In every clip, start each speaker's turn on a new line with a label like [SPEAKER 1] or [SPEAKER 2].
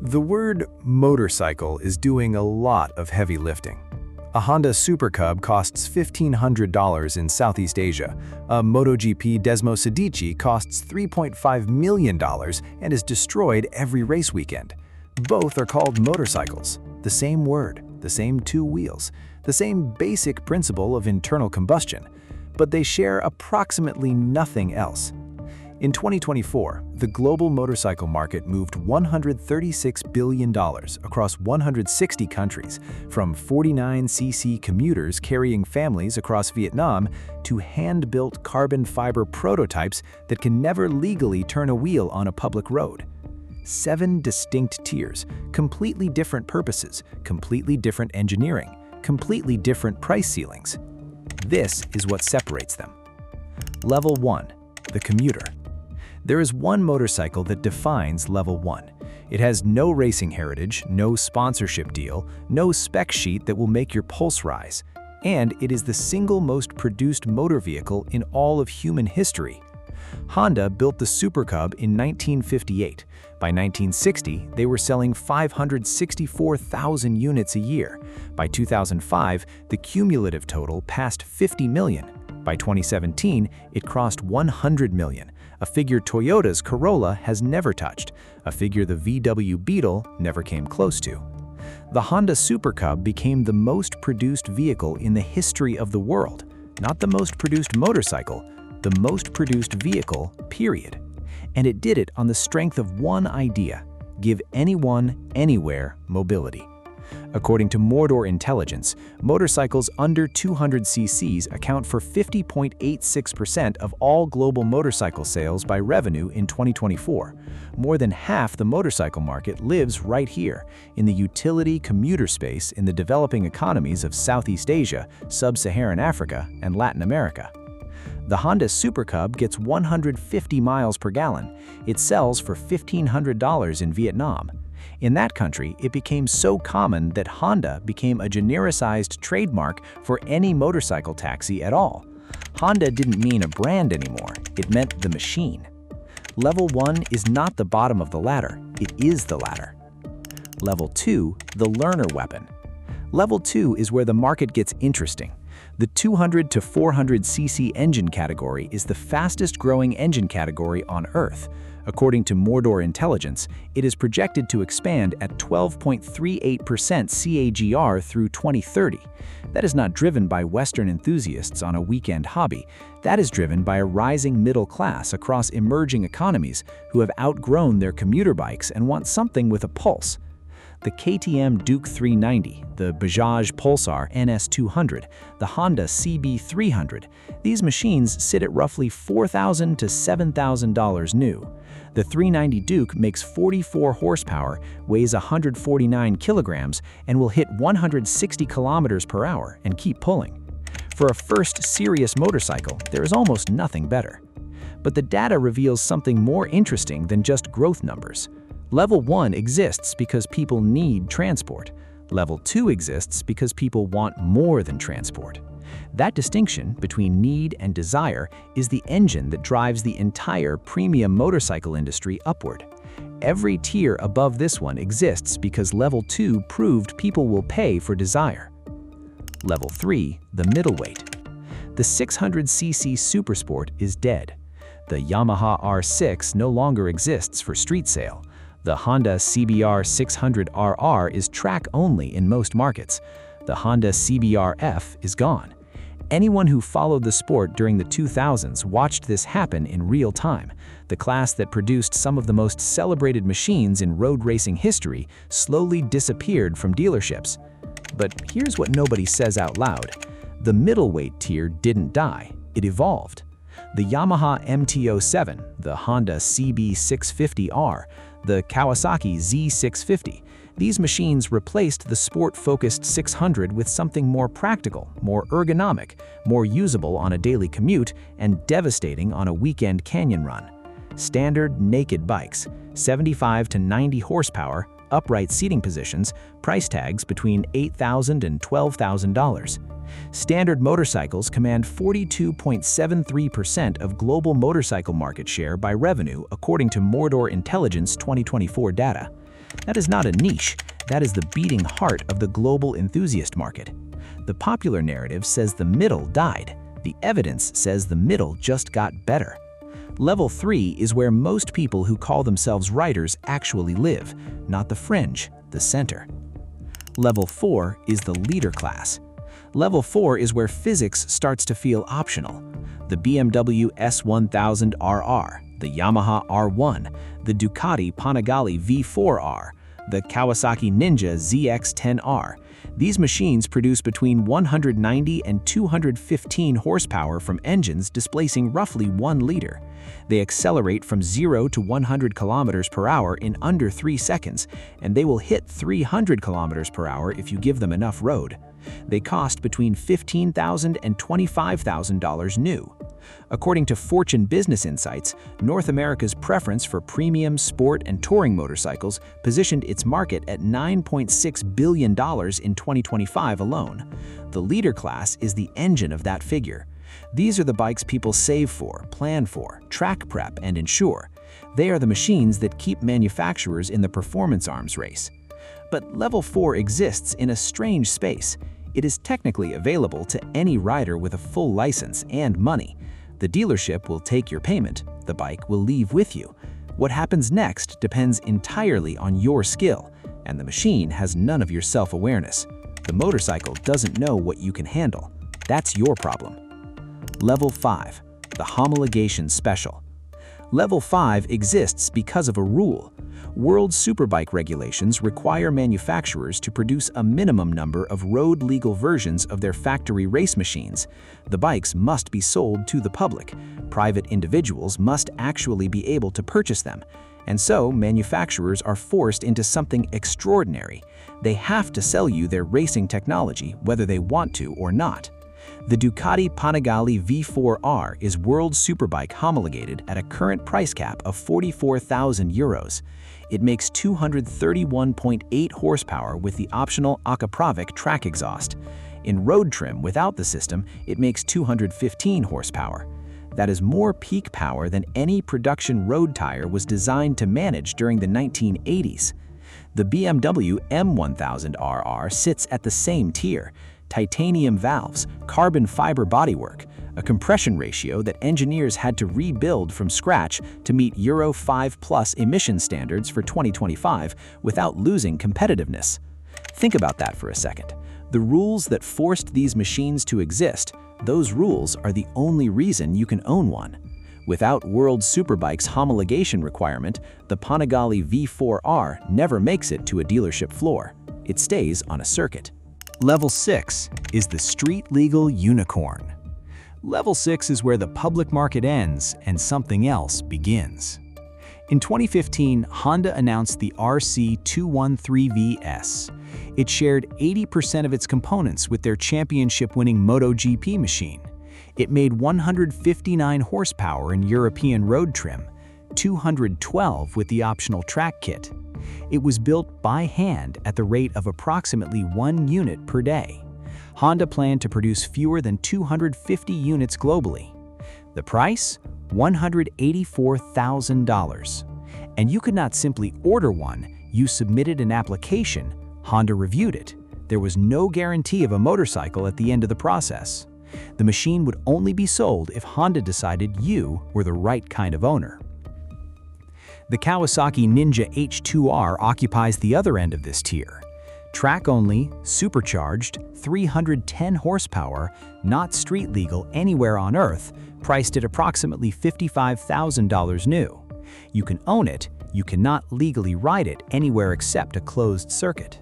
[SPEAKER 1] The word motorcycle is doing a lot of heavy lifting. A Honda Super Cub costs $1,500 in Southeast Asia. A MotoGP Desmo Sedici costs $3.5 million and is destroyed every race weekend. Both are called motorcycles. The same word, the same two wheels, the same basic principle of internal combustion, but they share approximately nothing else. In 2024, the global motorcycle market moved $136 billion across 160 countries, from 49cc commuters carrying families across Vietnam to hand-built carbon fiber prototypes that can never legally turn a wheel on a public road. 7 distinct tiers, completely different purposes, completely different engineering, completely different price ceilings. This is what separates them. Level 1, the Commuter. There is one motorcycle that defines Level 1. It has no racing heritage, no sponsorship deal, no spec sheet that will make your pulse rise, and it is the single most produced motor vehicle in all of human history. Honda built the Super Cub in 1958. By 1960, they were selling 564,000 units a year. By 2005, the cumulative total passed 50 million. By 2017, it crossed 100 million, a figure Toyota's Corolla has never touched, a figure the VW Beetle never came close to. The Honda Super Cub became the most produced vehicle in the history of the world, not the most produced motorcycle, the most produced vehicle, period. And it did it on the strength of one idea: give anyone, anywhere, mobility. According to Mordor Intelligence, motorcycles under 200 cc's account for 50.86% of all global motorcycle sales by revenue in 2024. More than half the motorcycle market lives right here, in the utility commuter space in the developing economies of Southeast Asia, Sub-Saharan Africa, and Latin America. The Honda Super Cub gets 150 miles per gallon. It sells for $1,500 in Vietnam. In that country, it became so common that Honda became a genericized trademark for any motorcycle taxi at all. Honda didn't mean a brand anymore, it meant the machine. Level 1 is not the bottom of the ladder, it is the ladder. Level 2, the learner weapon. Level 2 is where the market gets interesting. The 200 to 400 cc engine category is the fastest growing engine category on Earth. According to Mordor Intelligence, it is projected to expand at 12.38% CAGR through 2030. That is not driven by Western enthusiasts on a weekend hobby. That is driven by a rising middle class across emerging economies who have outgrown their commuter bikes and want something with a pulse. The KTM Duke 390, the Bajaj Pulsar NS200, the Honda CB300, these machines sit at roughly $4,000 to $7,000 new. The 390 Duke makes 44 horsepower, weighs 149 kilograms, and will hit 160 kilometers per hour and keep pulling. For a first serious motorcycle, there is almost nothing better. But the data reveals something more interesting than just growth numbers. Level 1 exists because people need transport. Level 2 exists because people want more than transport. That distinction between need and desire is the engine that drives the entire premium motorcycle industry upward. Every tier above this one exists because Level 2 proved people will pay for desire. Level 3, the middleweight. The 600cc Supersport is dead. The Yamaha R6 no longer exists for street sale. The Honda CBR 600 RR is track only in most markets. The Honda CBR-F is gone. Anyone who followed the sport during the 2000s watched this happen in real time. The class that produced some of the most celebrated machines in road racing history slowly disappeared from dealerships. But here's what nobody says out loud. The middleweight tier didn't die, it evolved. The Yamaha MT-07, the Honda CB650R, the Kawasaki Z650. These machines replaced the sport-focused 600 with something more practical, more ergonomic, more usable on a daily commute, and devastating on a weekend canyon run. Standard naked bikes, 75 to 90 horsepower, upright seating positions, price tags between $8,000 and $12,000. Standard motorcycles command 42.73% of global motorcycle market share by revenue according to Mordor Intelligence 2024 data.
[SPEAKER 2] That is not a niche, that is the beating heart of the global enthusiast market. The popular narrative says the middle died. The evidence says the middle just got better. Level 3 is where most people who call themselves riders actually live, not the fringe, the center. Level 4 is the leader class. Level 4 is where physics starts to feel optional. The BMW S1000 RR, the Yamaha R1, the Ducati V4 R, the Kawasaki Ninja ZX-10R. These machines produce between 190 and 215 horsepower from engines displacing roughly 1 liter. They accelerate from 0 to 100 kilometers per hour in under 3 seconds, and they will hit 300 kilometers per hour if you give them enough road. They cost between $15,000 and $25,000 new. According to Fortune Business Insights, North America's preference for premium, sport, and touring motorcycles positioned its market at $9.6 billion in 2025 alone. The leader class is the engine of that figure. These are the bikes people save for, plan for, track prep, and insure. They are the machines that keep manufacturers in the performance arms race. But Level 4 exists in a strange space. It is technically available to any rider with a full license and money. The dealership will take your payment, the bike will leave with you. What happens next depends entirely on your skill, and the machine has none of your self-awareness. The motorcycle doesn't know what you can handle. That's your problem. Level 5, the Homologation Special. Level 5 exists because of a rule. World Superbike regulations require manufacturers to produce a minimum number of road-legal versions of their factory race machines. The bikes must be sold to the public. Private individuals must actually be able to purchase them. And so, manufacturers are forced into something extraordinary. They have to sell you their racing technology, whether they want to or not. The Ducati V4 R is World Superbike homologated at a current price cap of €44,000. It makes 231.8 horsepower with the optional Akaprovic track exhaust. In road trim without the system, it makes 215 horsepower. That is more peak power than any production road tire was designed to manage during the 1980s. The BMW M1000 RR sits at the same tier. Titanium valves, carbon fiber bodywork, a compression ratio that engineers had to rebuild from scratch to meet Euro 5+ emission standards for 2025 without losing competitiveness. Think about that for a second. The rules that forced these machines to exist, those rules are the only reason you can own one. Without World Superbike's homologation requirement, the Panigale V4 R never makes it to a dealership floor. It stays on a circuit. Level 6 is the street-legal unicorn. Level 6 is where the public market ends and something else begins. In 2015, Honda announced the RC213VS. It shared 80% of its components with their championship-winning MotoGP machine. It made 159 horsepower in European road trim, 212 with the optional track kit. It was built by hand at the rate of approximately 1 unit per day. Honda planned to produce fewer than 250 units globally. The price? $184,000. And you could not simply order one, you submitted an application, Honda reviewed it. There was no guarantee of a motorcycle at the end of the process. The machine would only be sold if Honda decided you were the right kind of owner. The Kawasaki Ninja H2R occupies the other end of this tier. Track-only, supercharged, 310 horsepower, not street legal anywhere on Earth, priced at approximately $55,000 new. You can own it, you cannot legally ride it anywhere except a closed circuit.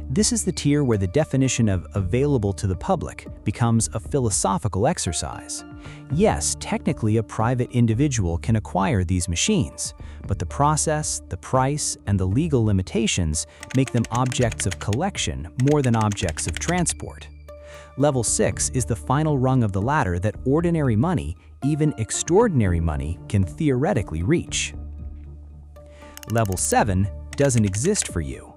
[SPEAKER 2] This is the tier where the definition of available to the public becomes a philosophical exercise. Yes, technically a private individual can acquire these machines, but the process, the price, and the legal limitations make them objects of collection more than objects of transport. Level 6 is the final rung of the ladder that ordinary money, even extraordinary money, can theoretically reach. Level 7 doesn't exist for you.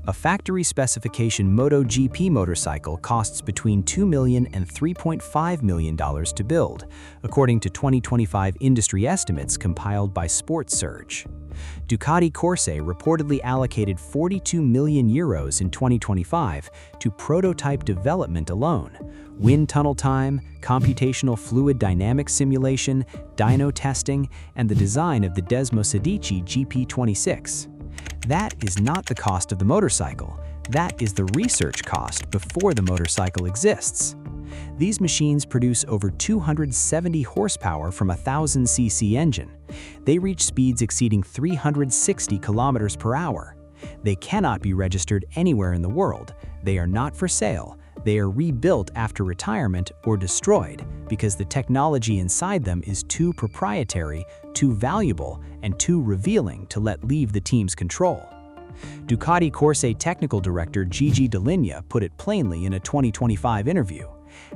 [SPEAKER 2] A factory specification MotoGP motorcycle costs between $2 million and $3.5 million to build, according to 2025 industry estimates compiled by SportSurge. Ducati Corse reportedly allocated 42 million euros in 2025 to prototype development alone. Wind tunnel time, computational fluid dynamics simulation, dyno testing, and the design of the Desmosedici GP26. That is not the cost of the motorcycle. That is the research cost before the motorcycle exists. These machines produce over 270 horsepower from a 1000cc engine. They reach speeds exceeding 360 kilometers per hour. They cannot be registered anywhere in the world. They are not for sale. They are rebuilt after retirement or destroyed because the technology inside them is too proprietary, too valuable, and too revealing to let leave the team's control. Ducati Corse technical director Gigi Dall'Igna put it plainly in a 2025 interview.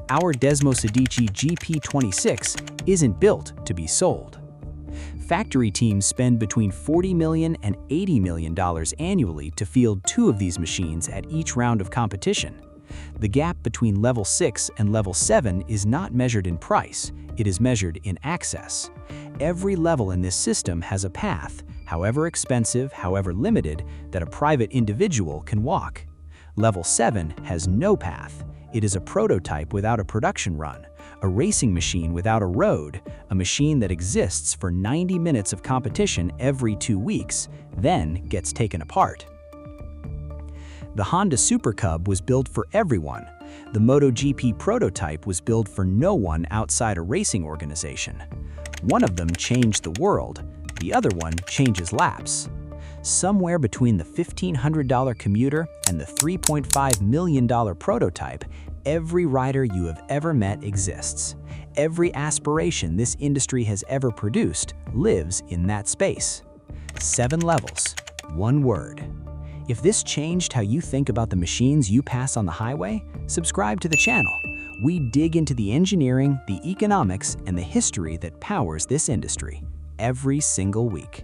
[SPEAKER 2] Our Desmosedici GP26 isn't built to be sold. Factory teams spend between $40 million and $80 million annually to field 2 of these machines at each round of competition. The gap between level 6 and level 7 is not measured in price, it is measured in access. Every level in this system has a path, however expensive, however limited, that a private individual can walk. Level 7 has no path. It is a prototype without a production run, a racing machine without a road, a machine that exists for 90 minutes of competition every 2 weeks, then gets taken apart. The Honda Super Cub was built for everyone. The MotoGP prototype was built for no one outside a racing organization. One of them changed the world, the other one changes laps. Somewhere between the $1,500 Commuter and the $3.5 million prototype, every rider you have ever met exists. Every aspiration this industry has ever produced lives in that space. 7 levels, 1 word. If this changed how you think about the machines you pass on the highway, subscribe to the channel. We dig into the engineering, the economics, and the history that powers this industry every single week.